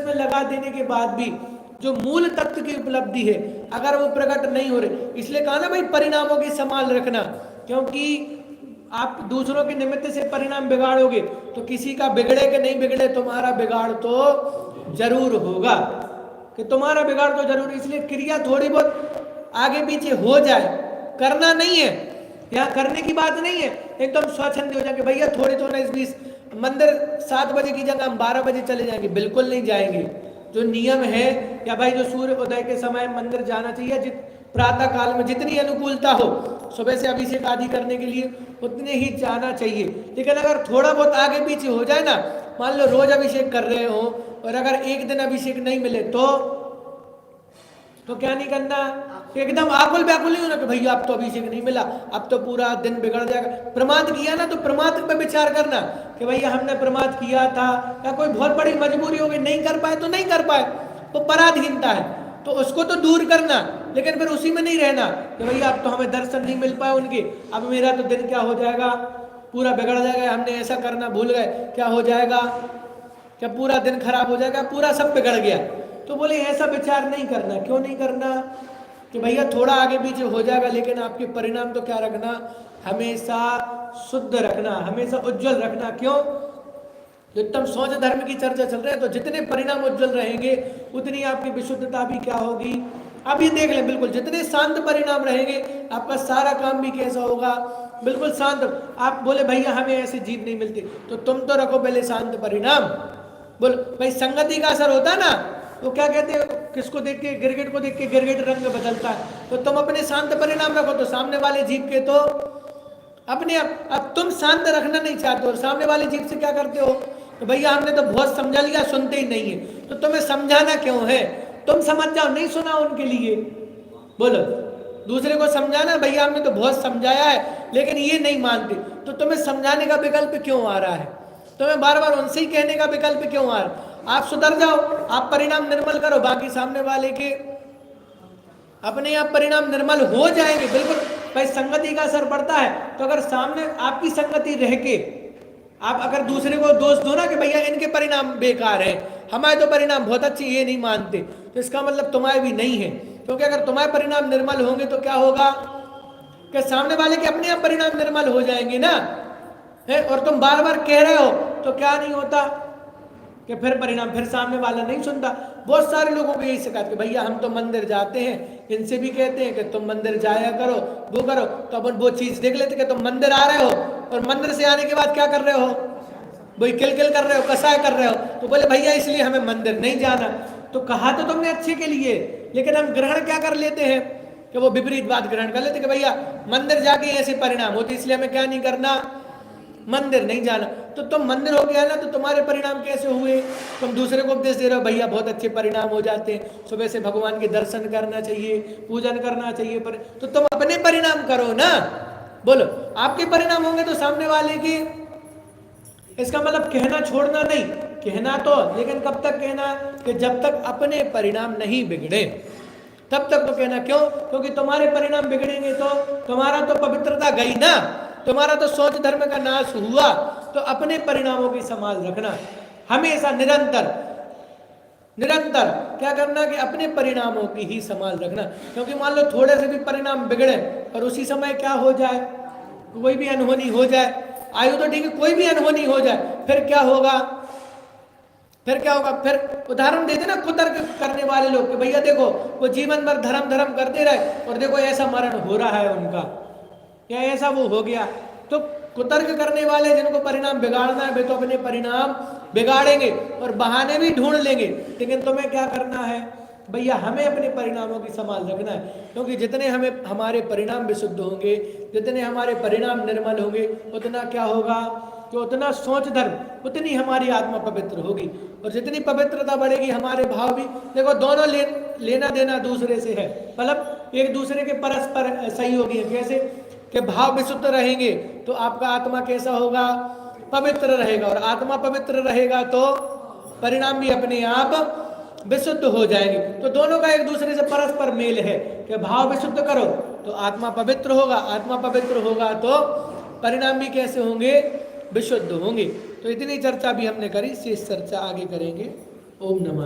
इसमें लगा देने के बाद भी जो मूल तत्व की उपलब्धि है अगर वो प्रकट नहीं हो रही, इसलिए कहा ना भाई परिणामों की संभाल रखना, क्योंकि आप दूसरों के निमित्त से परिणाम बिगाड़ोगे तो किसी का बिगड़े कि नहीं बिगड़े, तुम्हारा बिगाड़ तो जरूर होगा, कि तुम्हारा बिगाड़ तो जरूर। इसलिए क्रिया थोड़ी बहुत आगे पीछे हो जाए, करना नहीं है, यहाँ करने की बात नहीं है, एकदम स्वच्छंद हो जाएंगे भैया थोड़ी तो 19-20 मंदिर 7 बजे की जगह हम 12 बजे चले जाएंगे, बिल्कुल नहीं जाएंगे। जो नियम है या भाई जो सूर्य उदय के समय मंदिर जाना चाहिए, प्रातः काल में जितनी अनुकूलता हो सुबह से अभिषेक आदि करने के लिए उतने ही जाना चाहिए। लेकिन अगर थोड़ा बहुत आगे पीछे हो जाए ना, मान लो रोज अभिषेक कर रहे हो और अगर एक दिन अभिषेक नहीं मिले तो क्या नहीं करना, एकदम आकुल व्याकुल नहीं होना कि भैया अब तो अभिषेक नहीं मिला, अब तो पूरा दिन बिगड़ जाएगा। प्रमाद किया ना तो प्रमाद पे विचार करना कि भैया हमने प्रमाद किया था, या कोई बहुत बड़ी मजबूरी हो गई नहीं कर पाए तो नहीं कर पाए, तो पराधीनता है तो उसको तो दूर करना, लेकिन फिर उसी में नहीं रहना कि भैया अब तो हमें दर्शन नहीं मिल पाए उनके, अब मेरा तो दिन क्या हो जाएगा, पूरा बिगड़ जाएगा, हमने ऐसा करना भूल गए, क्या हो जाएगा, क्या पूरा दिन खराब हो जाएगा, पूरा सब बिगड़ गया। तो बोले ऐसा विचार नहीं करना। क्यों नहीं करना कि भैया थोड़ा आगे पीछे हो जाएगा, लेकिन आपके परिणाम तो क्या रखना, हमेशा शुद्ध रखना, हमेशा उज्जवल रखना। क्यों, तो एकदम सोच धर्म की चर्चा चल रही है, तो जितने परिणाम उज्जवल रहेंगे उतनी आपकी विशुद्धता भी क्या होगी। अब ये देख लें, बिल्कुल जितने शांत परिणाम रहेंगे आपका सारा काम भी कैसा होगा, बिल्कुल शांत। आप बोले भैया हमें ऐसे जीत नहीं मिलती, तो तुम तो रखो पहले शांत परिणाम। बोल भाई संगति का असर होता ना, तो क्या कहते हैं, किसको देख के, गिरगिट को देख के गिरगिट रंग बदलता है, तो तुम अपने शांत परिणाम रखो तो सामने वाले जीव के तो अपने आप। अब तुम शांत रखना नहीं चाहते हो, सामने वाले जीव से क्या करते हो, तो भैया हमने तो बहुत समझा लिया, सुनते ही नहीं है, तो तुम्हें समझाना क्यों है, तुम समझ जाओ, नहीं सुना उनके लिए। बोलो, दूसरे को समझाना, भैया हमने तो बहुत समझाया है लेकिन ये नहीं मानते, तो तुम्हें समझाने का विकल्प क्यों आ रहा है, तुम्हें बार बार उनसे ही कहने का विकल्प क्यों आ रहा है। आप सुधर जाओ, आप परिणाम निर्मल करो, बाकी सामने वाले के अपने आप परिणाम निर्मल हो जाएंगे। बिल्कुल भाई संगति का असर पड़ता है, तो अगर सामने आपकी संगति रह के आप अगर दूसरे को दोष दो ना कि भैया इनके परिणाम बेकार है, हमारे तो परिणाम बहुत अच्छे, ये नहीं मानते, तो इसका मतलब तुम्हारे भी नहीं है। क्योंकि अगर तुम्हारे परिणाम निर्मल होंगे तो क्या होगा कि सामने वाले के अपने आप परिणाम निर्मल हो जाएंगे ना है, और तुम बार बार कह रहे हो तो क्या नहीं होता कि फिर परिणाम, फिर सामने वाला नहीं सुनता। बहुत सारे लोगों को यही शिकायत कि भैया हम तो मंदिर जाते हैं, इनसे भी कहते हैं कि तुम मंदिर जाया करो, वो करो, तो अपन वो चीज देख लेते कि तुम मंदिर आ रहे हो और मंदिर से आने के बाद क्या कर रहे हो, वही किलकिल कर रहे हो, कसाय कर रहे हो, तो बोले भैया इसलिए हमें मंदिर नहीं जाना। तो कहा तो तुमने अच्छे के लिए, लेकिन हम ग्रहण क्या कर लेते हैं कि वो विपरीत बात ग्रहण कर लेते कि भैया मंदिर जाके ऐसे परिणाम होते, इसलिए हमें क्या नहीं करना, मंदिर नहीं जाना। तो तुम मंदिर हो गया ना, तो तुम्हारे परिणाम कैसे हुए, तुम दूसरे को उपदेश दे रहे हो भैया बहुत अच्छे परिणाम हो जाते हैं, सुबह से भगवान के दर्शन करना चाहिए, पूजन करना चाहिए, तो तुम अपने परिणाम करो ना। बोलो, आपके परिणाम होंगे तो सामने वाले के, इसका मतलब कहना छोड़ना नहीं, कहना तो, लेकिन कब तक कहना, कि जब तक अपने परिणाम नहीं बिगड़े तब तक तो कहना। क्यों, क्योंकि तुम्हारे परिणाम बिगड़ेंगे तो तुम्हारा तो पवित्रता गई ना, तुम्हारा तो सोच धर्म का नाश हुआ। तो अपने परिणामों की संभाल रखना, हमेशा निरंतर निरंतर क्या करना कि अपने परिणामों की ही संभाल रखना। क्योंकि मान लो थोड़े से भी परिणाम बिगड़े और उसी समय क्या हो जाए, कोई भी अनहोनी हो जाए, आयु तो ठीक है, कोई भी अनहोनी हो जाए, फिर क्या होगा, फिर क्या होगा, फिर उदाहरण देते ना कुतर्क करने वाले लोग कि भैया देखो वो जीवन भर धर्म धर्म करते रहे और देखो ऐसा मरण हो रहा है उनका, या ऐसा वो हो गया। तो कुतर्क करने वाले जिनको परिणाम बिगाड़ना है वे तो अपने परिणाम बिगाड़ेंगे और बहाने भी ढूंढ लेंगे, लेकिन तुम्हें क्या करना है भैया, हमें अपने परिणामों की संभाल रखना है। क्योंकि जितने हमें हमारे परिणाम विशुद्ध होंगे, जितने हमारे परिणाम निर्मल होंगे, उतना क्या होगा कि उतना सोच धर्म, उतनी हमारी आत्मा पवित्र होगी, और जितनी पवित्रता बढ़ेगी हमारे भाव भी, देखो दोनों लेना देना दूसरे से है, मतलब एक दूसरे के परस्पर सहयोगी है। कैसे कि भाव विशुद्ध रहेंगे तो आपका आत्मा कैसा होगा, पवित्र रहेगा, और आत्मा पवित्र रहेगा तो परिणाम भी अपने आप विशुद्ध हो जाएंगे। तो दोनों का एक दूसरे से परस्पर मेल है कि भाव विशुद्ध करो तो आत्मा पवित्र होगा, आत्मा पवित्र होगा तो परिणाम भी कैसे होंगे, विशुद्ध होंगे। तो इतनी चर्चा भी हमने करी, शेष चर्चा आगे करेंगे। ओम नमः।